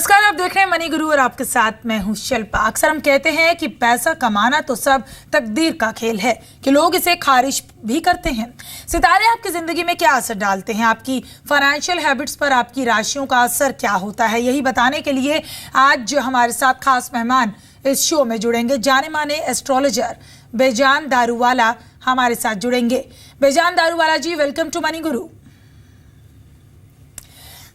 नमस्कार, आप देख रहे हैं मनी गुरु और आपके साथ मैं हूं शिल्पा। अक्सर हम कहते हैं कि पैसा कमाना तो सब तकदीर का खेल है कि लोग इसे खारिज भी करते हैं। सितारे आपकी जिंदगी में क्या असर डालते हैं, आपकी फाइनेंशियल हैबिट्स पर आपकी राशियों का असर क्या होता है, यही बताने के लिए आज हमारे साथ खास मेहमान इस शो में जुड़ेंगे। जाने माने एस्ट्रोलॉजर बेजान दारूवाला हमारे साथ जुड़ेंगे। बेजान दारूवाला जी, वेलकम टू मनी गुरु।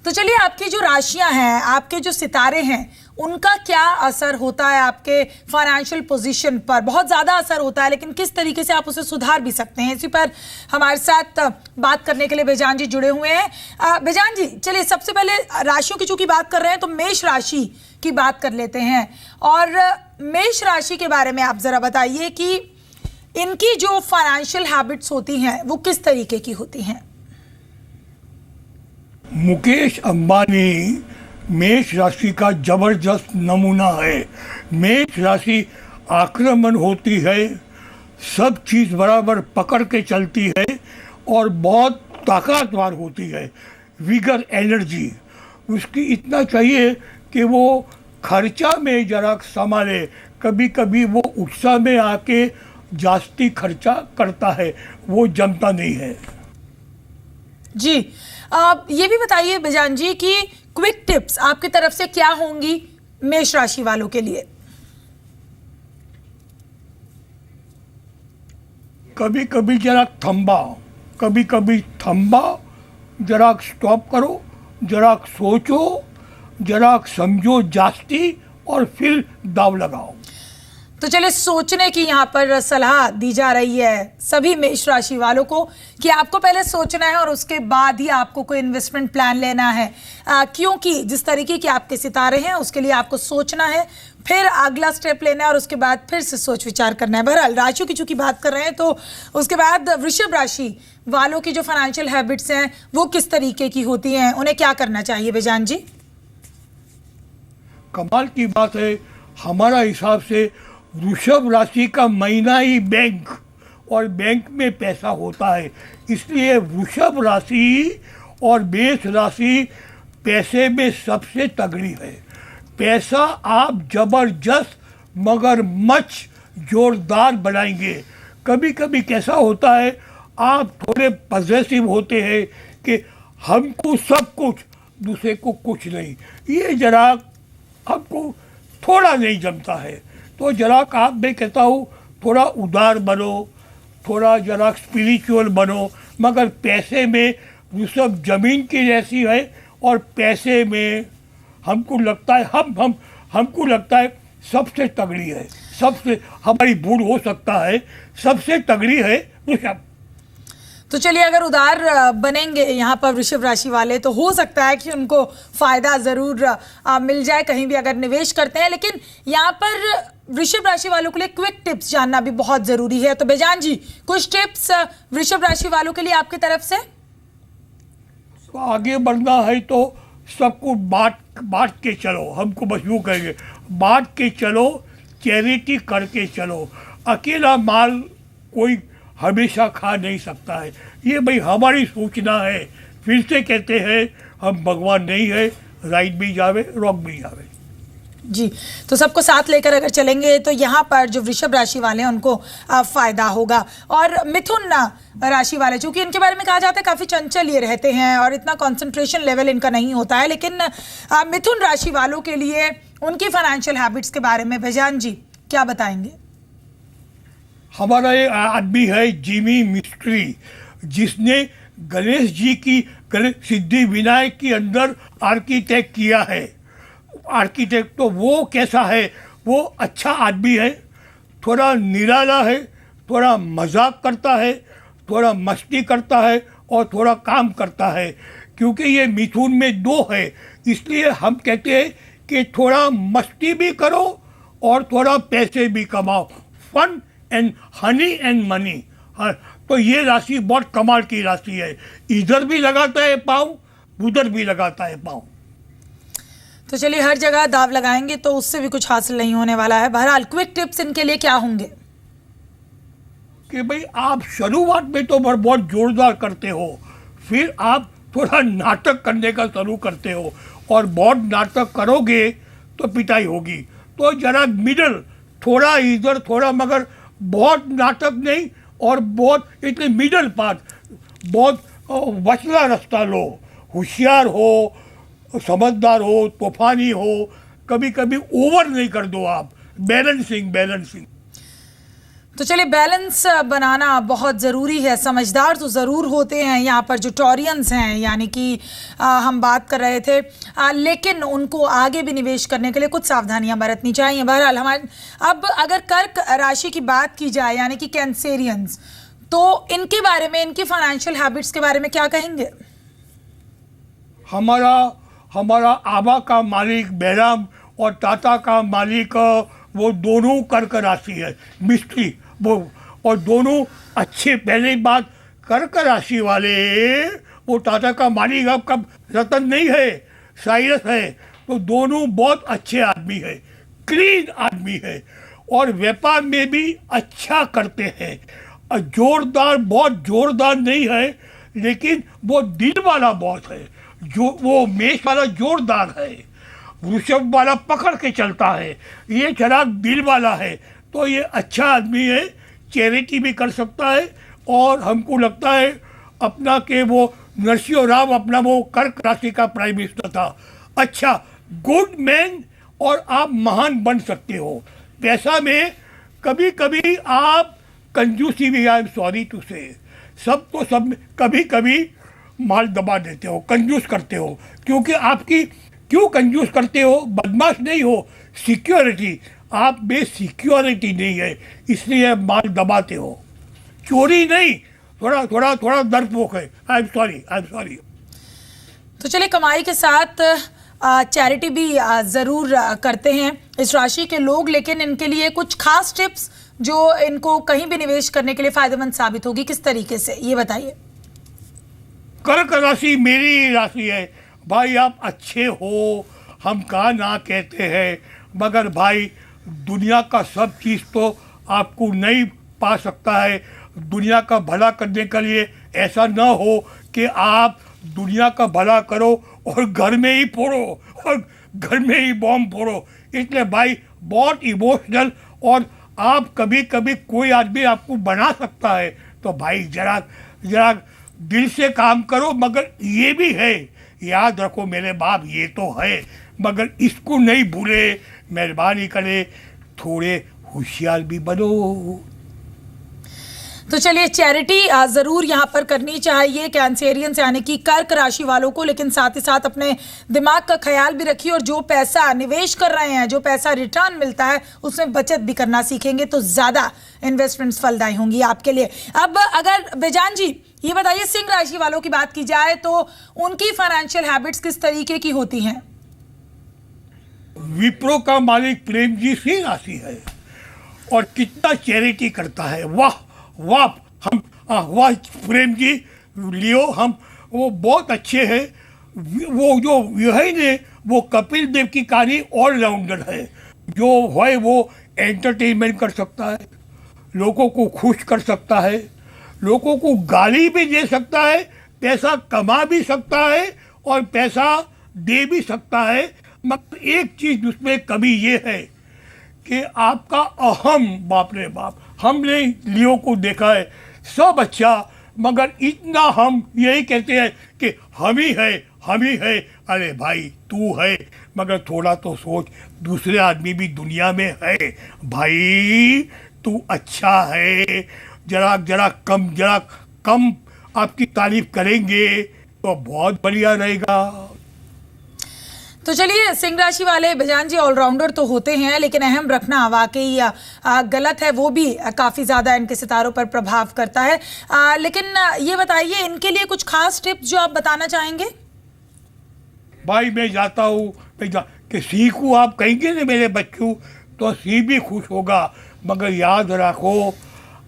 तो चलिए, आपकी जो राशियां हैं, आपके जो सितारे हैं, उनका क्या असर होता है आपके फाइनेंशियल पोजीशन पर? बहुत ज़्यादा असर होता है, लेकिन किस तरीके से आप उसे सुधार भी सकते हैं, इसी पर हमारे साथ बात करने के लिए बेजान जी जुड़े हुए हैं। बेजान जी, चलिए सबसे पहले राशियों की चूंकि बात कर रहे हैं तो मेष राशि की बात कर लेते हैं। और मेष राशि के बारे में आप ज़रा बताइए कि इनकी जो फाइनेंशियल हैबिट्स होती हैं वो किस तरीके की होती हैं? मुकेश अंबानी मेष राशि का जबरदस्त नमूना है। मेष राशि आक्रमण होती है, सब चीज़ बराबर पकड़ के चलती है और बहुत ताकतवर होती है। विगर एनर्जी उसकी इतना चाहिए कि वो खर्चा में जरा संभाले। कभी कभी वो उत्साह में आके जास्ती खर्चा करता है, वो जमता नहीं है। जी, आप ये भी बताइए बेजान जी कि क्विक टिप्स आपकी तरफ से क्या होंगी मेष राशि वालों के लिए? कभी कभी जरा थम्बा, जरा स्टॉप करो, जरा सोचो, जरा समझो जास्ती और फिर दाव लगाओ। तो चलिए, सोचने की यहाँ पर सलाह दी जा रही है सभी मेष राशि वालों को कि आपको पहले सोचना है और उसके बाद ही आपको कोई इन्वेस्टमेंट प्लान लेना है। क्योंकि जिस तरीके के आपके सितारे हैं उसके लिए आपको सोचना है, फिर अगला स्टेप लेना है और उसके बाद फिर से सोच विचार करना है। बहरहाल, राशियों की चूंकि बात कर रहे हैं तो उसके बाद वृषभ राशि वालों की जो फाइनेंशियल हैबिट्स हैं वो किस तरीके की होती हैं, उन्हें क्या करना चाहिए बेजान जी? कमाल की बात है, हमारा हिसाब से वृषभ राशि का महीना ही बैंक और बैंक में पैसा होता है। इसलिए वृषभ राशि और मेष राशि पैसे में सबसे तगड़ी है। पैसा आप जबरदस्त मगरमच्छ जोरदार बनाएंगे। कभी कभी कैसा होता है, आप थोड़े पॉजिटिव होते हैं कि हमको सब कुछ, दूसरे को कुछ नहीं। ये जरा हमको थोड़ा नहीं जमता है। तो जरा आप, मैं कहता हूँ, थोड़ा उदार बनो, थोड़ा जरा स्पिरिचुअल बनो। मगर पैसे में वृषभ जमीन की जैसी है और पैसे में हमको लगता है हमको लगता है सबसे तगड़ी है। सबसे, हमारी भूल हो सकता है, सबसे तगड़ी है वृषभ। तो चलिए, अगर उदार बनेंगे यहाँ पर वृषभ राशि वाले तो हो सकता है कि उनको फ़ायदा ज़रूर मिल जाए कहीं भी अगर निवेश करते हैं। लेकिन यहाँ पर वृषभ राशि वालों के लिए क्विक टिप्स जानना भी बहुत ज़रूरी है। तो बेजान जी, कुछ टिप्स वृषभ राशि वालों के लिए आपकी तरफ से? तो आगे बढ़ना है तो सबको बांट के चलो। हमको बस यूँ कहेंगे, बांट के चलो, चैरिटी करके चलो। अकेला माल कोई हमेशा खा नहीं सकता है। ये भाई हमारी सूचना है। फिर से कहते हैं, हम भगवान नहीं है, राइट भी जावे रॉन्ग भी जावे। जी, तो सबको साथ लेकर अगर चलेंगे तो यहाँ पर जो वृषभ राशि वाले हैं उनको फ़ायदा होगा। और मिथुन राशि वाले, चूंकि इनके बारे में कहा जाता है काफ़ी चंचल ये रहते हैं और इतना कंसंट्रेशन लेवल इनका नहीं होता है, लेकिन मिथुन राशि वालों के लिए उनकी फाइनेंशियल हैबिट्स के बारे में बेजान जी क्या बताएंगे? हमारा ये आदमी है जिमी मिस्ट्री, जिसने गणेश जी की सिद्धि विनायक के अंदर आर्किटेक्ट किया है। आर्किटेक्ट तो वो कैसा है, वो अच्छा आदमी है, थोड़ा निराला है, थोड़ा मजाक करता है, थोड़ा मस्ती करता है और थोड़ा काम करता है। क्योंकि ये मिथुन में दो है, इसलिए हम कहते हैं कि थोड़ा मस्ती भी करो और थोड़ा पैसे भी कमाओ। Fun and honey and money. हाँ, तो ये राशि बहुत कमाल की राशि है। इधर भी लगाता है पाँव, उधर भी लगाता है पाँव। तो चलिए, हर जगह दाव लगाएंगे तो उससे भी कुछ हासिल नहीं होने वाला है। बहरहाल, क्विक टिप्स इनके लिए क्या होंगे? कि भाई आप शुरुआत में तो बहुत जोरदार करते हो, फिर आप थोड़ा नाटक करने का शुरू करते हो और बहुत नाटक करोगे तो पिटाई होगी। तो जरा मिडल, थोड़ा इधर थोड़ा, मगर बहुत नाटक नहीं और बहुत, इतने मिडल पार्ट, बहुत वचला रास्ता लो, होशियार हो, समझदार हो, तूफानी हो, कभी कभी ओवर नहीं कर दो आप, बैलेंसिंग बैलेंसिंग। तो चलिए, बैलेंस बनाना बहुत ज़रूरी है। समझदार तो ज़रूर होते हैं यहाँ पर जो टॉरियंस हैं, यानी कि हम बात कर रहे थे, लेकिन उनको आगे भी निवेश करने के लिए कुछ सावधानियां बरतनी चाहिए। बहरहाल हमारे, अब अगर कर्क राशि की बात की जाए, यानी कि कैंसेरियंस, तो इनके बारे में, इनकी फाइनेंशियल हैबिट्स के बारे में क्या कहेंगे? हमारा आबा का मालिक बैराम और टाटा का मालिक वो दोनों कर्क राशि है, मिस्त्री वो, और दोनों अच्छे। पहले बात, कर्क राशि वाले, वो टाटा का मालिक अब कब रतन नहीं है, साइरस है, तो दोनों बहुत अच्छे आदमी है, क्लीन आदमी है, और व्यापार में भी अच्छा करते हैं। जोरदार, बहुत जोरदार नहीं है, लेकिन वो दिल वाला बहुत है। जो वो मेष वाला जोरदार है, वृषभ वाला पकड़ के चलता है, ये जरा दिल वाला है। तो ये अच्छा आदमी है, चैरिटी भी कर सकता है। और हमको लगता है अपना के वो नरसिंह राव अपना वो कर्क राशि का प्राइम मिनिस्टर था। अच्छा, गुड मैन, और आप महान बन सकते हो। पैसा में कभी कभी आप कंजूसी भी, आई एम सॉरी टू से, सब कभी कभी माल दबा देते हो, कंजूस करते हो। क्योंकि आपकी, क्यों कंजूस करते हो? बदमाश नहीं हो, सिक्योरिटी, आप में सिक्योरिटी नहीं है, इसलिए माल दबाते हो। चोरी नहीं, थोड़ा डरपोक है। I am sorry. तो चलिए, कमाई के साथ चैरिटी भी ज़रूर करते हैं इस राशि के लोग, लेकिन इनके लिए कुछ खास टिप्स जो इनको कहीं भी निवेश करने के लिए फायदेमंद साबित होगी, किस तरीके से, ये बताइए। कर्क राशि मेरी राशि है भाई, आप अच्छे हो, हम कहाँ ना कहते हैं, मगर भाई दुनिया का सब चीज़ तो आपको नहीं पा सकता है। दुनिया का भला करने के लिए ऐसा ना हो कि आप दुनिया का भला करो और घर में ही फोड़ो और घर में ही बॉम्ब फोड़ो। इसलिए भाई बहुत इमोशनल, और आप कभी कभी कोई आदमी आपको बना सकता है, तो भाई जरा दिल से काम करो। मगर ये भी है, याद रखो मेरे बाप, ये तो है, मगर इसको नहीं भूले, मेहरबानी करे, थोड़े होशियार भी बनो। तो चलिए, चैरिटी ज़रूर यहाँ पर करनी चाहिए कैंसेरियंस यानी कि कर्क राशि वालों को, लेकिन साथ ही साथ अपने दिमाग का ख्याल भी रखिए, और जो पैसा निवेश कर रहे हैं, जो पैसा रिटर्न मिलता है, उसमें बचत भी करना सीखेंगे तो ज़्यादा इन्वेस्टमेंट्स फलदायी होंगी आपके लिए। अब अगर बेजान जी ये बताइए, सिंह राशि वालों की बात की जाए तो उनकी फाइनेंशियल हैबिट्स किस तरीके की होती हैं? विप्रो का मालिक प्रेम जी सिंह राशि है, और कितना चैरिटी करता है। वाह वाह, हम वाह प्रेम जी, लियो हम, वो बहुत अच्छे हैं। वो जो यही ने, वो कपिल देव की कहानी ऑलराउंडर है, जो है वो एंटरटेनमेंट कर सकता है, लोगों को खुश कर सकता है, लोगों को गाली भी दे सकता है, पैसा कमा भी सकता है और पैसा दे भी सकता है। मगर एक चीज़ उसमें कमी ये है कि आपका अहम, बाप रे बाप, हमने लियो को देखा है, सब अच्छा, मगर इतना हम यही कहते हैं कि हम ही है। अरे भाई तू है, मगर थोड़ा तो सोच, दूसरे आदमी भी दुनिया में है भाई, तू अच्छा है। जरा कम आपकी तारीफ करेंगे तो बहुत बढ़िया रहेगा। तो चलिए, सिंह राशि वाले बेजान जी ऑलराउंडर तो होते हैं, लेकिन अहम रखना वाकई गलत है, वो भी काफ़ी ज़्यादा इनके सितारों पर प्रभाव करता है। लेकिन ये बताइए, इनके लिए कुछ खास टिप्स जो आप बताना चाहेंगे? भाई मैं जाता हूँ कि सिंह को आप कहेंगे ना मेरे बच्चों, तो सिंह भी खुश होगा। मगर याद रखो,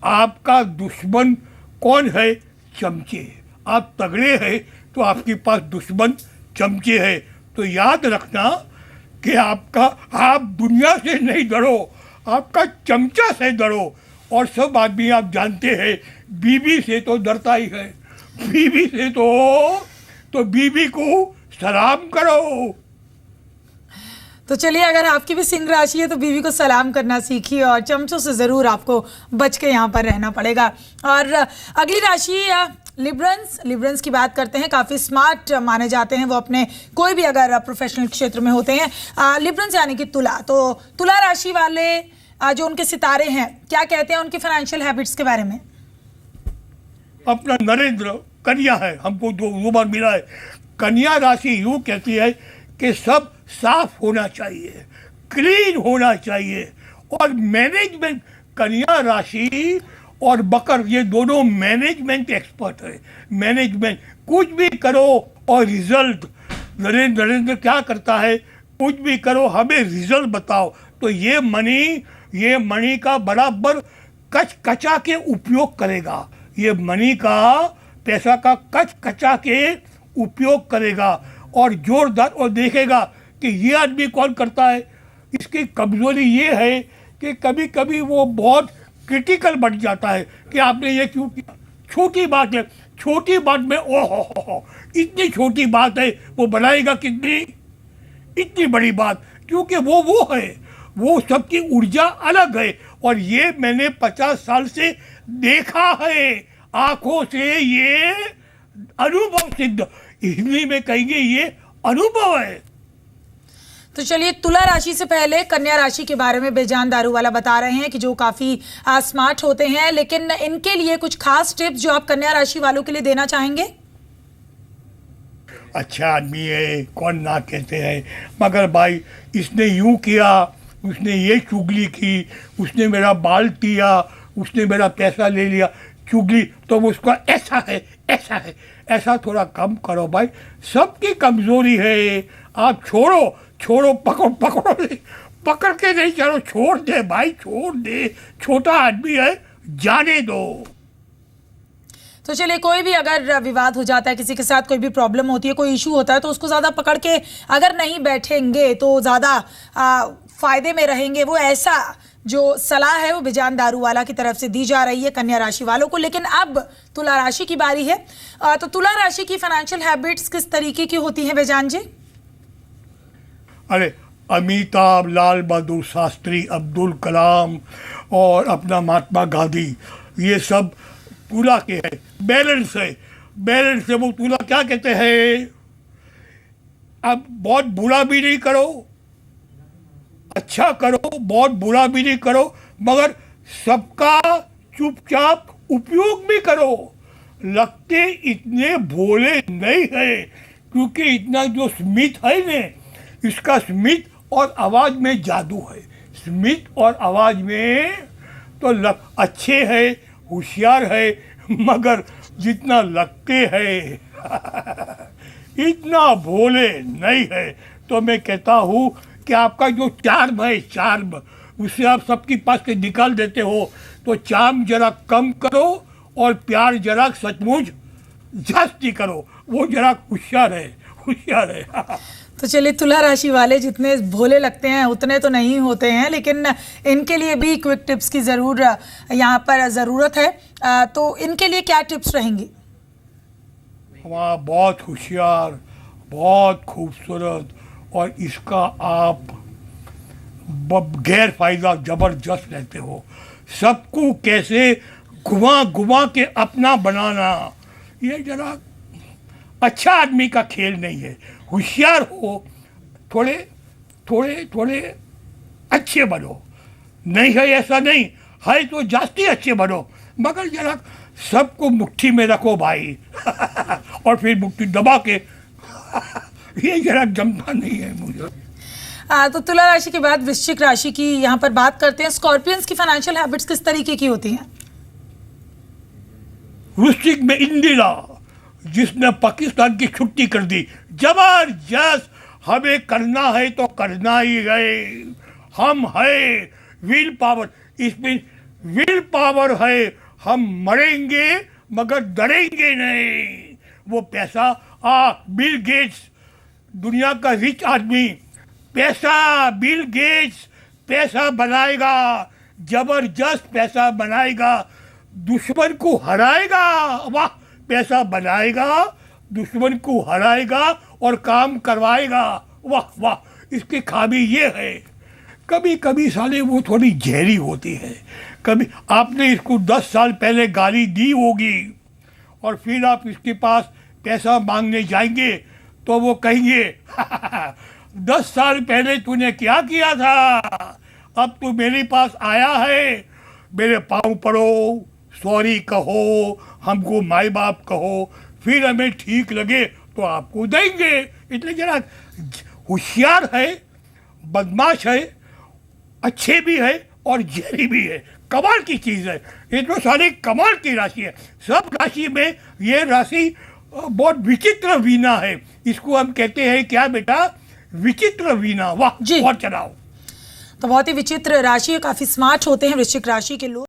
आपका दुश्मन कौन है? चमचे। आप तगड़े हैं तो आपके पास दुश्मन चमचे हैं। तो याद रखना कि आप दुनिया से नहीं डरो, आपका चमचा से डरो। और सब आदमी आप जानते हैं, बीवी से तो डरता ही है, बीवी से तो बीवी को सलाम करो। तो चलिए, अगर आपकी भी सिंह राशि है तो बीवी को सलाम करना सीखिए और चमचों से ज़रूर आपको बच के यहाँ पर रहना पड़ेगा। और अगली राशि लिब्रंस की बात करते हैं। काफ़ी स्मार्ट माने जाते हैं वो, अपने कोई भी अगर प्रोफेशनल क्षेत्र में होते हैं। लिब्रंस यानी कि तुला, तो तुला राशि वाले जो उनके सितारे हैं, क्या कहते हैं उनकी फाइनेंशियल हैबिट्स के बारे में? अपना नरेंद्र कन्या है, हमको दो बार मिला है। कन्या राशि यूँ कहती है कि सब साफ होना चाहिए, क्लीन होना चाहिए, और मैनेजमेंट। कन्या राशि और मकर ये दोनों मैनेजमेंट एक्सपर्ट है। मैनेजमेंट, कुछ भी करो और रिजल्ट। नरेंद्र क्या करता है, कुछ भी करो हमें रिजल्ट बताओ। तो ये मनी का बराबर कचा के उपयोग करेगा। ये मनी का, पैसा का कचा के उपयोग करेगा और जोरदार, और देखेगा कि ये आदमी कौन करता है। इसकी कमजोरी ये है कि कभी कभी वो बहुत क्रिटिकल बन जाता है कि आपने ये क्यों किया। छोटी बात है, छोटी बात में ओहो इतनी छोटी बात है, वो बनाएगा कितनी, इतनी बड़ी बात, क्योंकि वो है, वो सबकी ऊर्जा अलग है। और ये मैंने 50 साल से देखा है, आंखों से, ये अनुभव सिद्ध, हिंदी में कहेंगे ये अनुभव है। तो चलिए, तुला राशि से पहले कन्या राशि के बारे में बेजान दारू वाला बता रहे हैं कि जो काफ़ी स्मार्ट होते हैं, लेकिन इनके लिए कुछ खास टिप्स जो आप कन्या राशि वालों के लिए देना चाहेंगे? अच्छा आदमी है, कौन ना कहते हैं, मगर भाई इसने यूं किया, उसने ये चुगली की, उसने मेरा बाल किया, उसने मेरा पैसा ले लिया, चुगली, तो उसका ऐसा है, ऐसा है, ऐसा थोड़ा कम करो भाई। सबकी कमजोरी है, आप छोड़ो, पकड़ के नहीं, चलो छोड़ दे भाई, छोड़ दे, छोटा आदमी है, जाने दो। तो चलिए, कोई भी अगर विवाद हो जाता है, किसी के साथ कोई भी प्रॉब्लम होती है, कोई इशू होता है, तो उसको ज़्यादा पकड़ के अगर नहीं बैठेंगे तो ज़्यादा फायदे में रहेंगे। वो ऐसा जो सलाह है वो बेजान दारू वाला की तरफ से दी जा रही है कन्या राशि वालों को। लेकिन अब तुला राशि की बारी है। तो तुला राशि की फाइनेंशियल हैबिट्स किस तरीके की होती हैं बेजान जी? अरे अमिताभ, लाल बहादुर शास्त्री, अब्दुल कलाम और अपना महात्मा गांधी, ये सब तुला के है। बैलेंस है वो तुला क्या कहते हैं, अब बहुत बुरा भी नहीं करो, अच्छा करो, बहुत बुरा भी नहीं करो, मगर सबका चुपचाप उपयोग भी करो। लगते इतने भोले नहीं है, क्योंकि इतना जो स्मित है ने, इसका स्मित और आवाज में जादू है। स्मित और आवाज में तो अच्छे है, होशियार है, मगर जितना लगते हैं इतना भोले नहीं है। तो मैं कहता हूँ कि आपका जो चार्म है, चार्म, उससे आप सबके पास से निकाल देते हो, तो चार्म जरा कम करो और प्यार जरा सचमुच जास्ती करो। वो जरा होशियार है। तो चलिए, तुला राशि वाले जितने भोले लगते हैं उतने तो नहीं होते हैं, लेकिन इनके लिए भी क्विक टिप्स की ज़रूर यहाँ पर ज़रूरत है। तो इनके लिए क्या टिप्स रहेंगी? वहाँ बहुत होशियार, बहुत खूबसूरत, और इसका आप गैर फायदा ज़बरदस्त रहते हो। सबको कैसे घुमा के अपना बनाना, ये जरा अच्छा आदमी का खेल नहीं है। होशियार हो, थोड़े अच्छे बनो, नहीं है ऐसा नहीं है तो जास्ती अच्छे बनो, मगर जरा सबको मुट्ठी में रखो भाई और फिर मुट्ठी दबा के ये जरा जमता नहीं है मुझे। तो तुला राशि के बाद वृश्चिक राशि की यहाँ पर बात करते हैं। स्कॉर्पियंस की फाइनेंशियल हैबिट्स किस तरीके की होती हैं? वृश्चिक में इंदिरा, जिसने पाकिस्तान की छुट्टी कर दी, जबरदस्त। हमें करना है तो करना ही है, हम है, विल पावर, इसमें विल पावर है। हम मरेंगे मगर डरेंगे नहीं। वो पैसा, बिल गेट्स, दुनिया का रिच आदमी, बिल गेट्स पैसा बनाएगा, जबरदस्त पैसा बनाएगा, दुश्मन को हराएगा। वाह, पैसा बनाएगा, दुश्मन को हराएगा और काम करवाएगा। वाह वाह, इसकी खामी ये है, कभी कभी साले वो थोड़ी जहरी होती है। कभी आपने इसको 10 साल पहले गाली दी होगी और फिर आप इसके पास पैसा मांगने जाएंगे तो वो कहेंगे 10 साल पहले तूने क्या किया था, अब तू मेरे पास आया है, मेरे पाँव पड़ो, सॉरी कहो, हमको माई बाप कहो, फिर हमें ठीक लगे तो आपको देंगे। इसलिए जरा होशियार है, बदमाश है, अच्छे भी है और जहरी भी है, कमाल की चीज़ है। ये तो सारी कमाल की राशि है। सब राशि में ये राशि बहुत विचित्र वीणा है। इसको हम कहते हैं क्या बेटा, विचित्र वीणा। वाह, जी। और चलाओ। तो बहुत ही विचित्र राशि है, काफी स्मार्ट होते हैं वृश्चिक राशि के लोग।